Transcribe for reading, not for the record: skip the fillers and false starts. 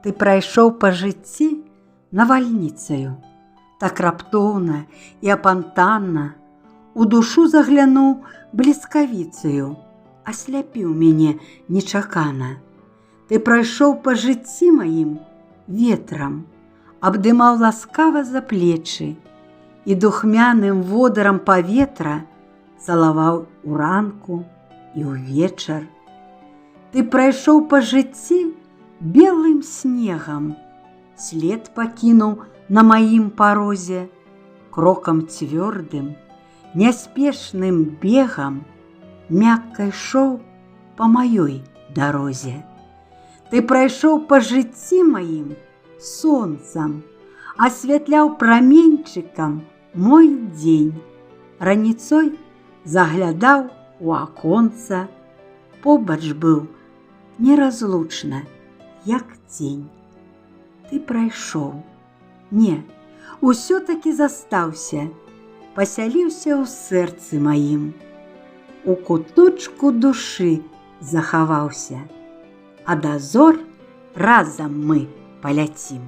Ты прайшоў па жыцці навальніцаю, так раптоўна і апантанна, у душу заглянуў бліскавіцаю, асляпіў мяне нечакана. Ты прайшоў па жыцці маім ветрам, абдымаў ласкава за плечы і духмяным водарам паветра цалаваў уранку і ўвечар. Ты прайшоў па жыцці белым снегам, след пакінуў на маім парозе, крокам цвёрдым, няспешным бегам мякка ішоў па маёй дарозе. Ты прайшоў па жыцці маім сонцам, асвятляў праменьчыкам мой дзень, раніцой заглядаў у аконца, побач быў неразлучна, як цень. Ты прайшоў, не, усё-такі застаўся, пасяліўся ў сэрцы маім, у куточку душы захаваўся, а да зор разам мы паляцім.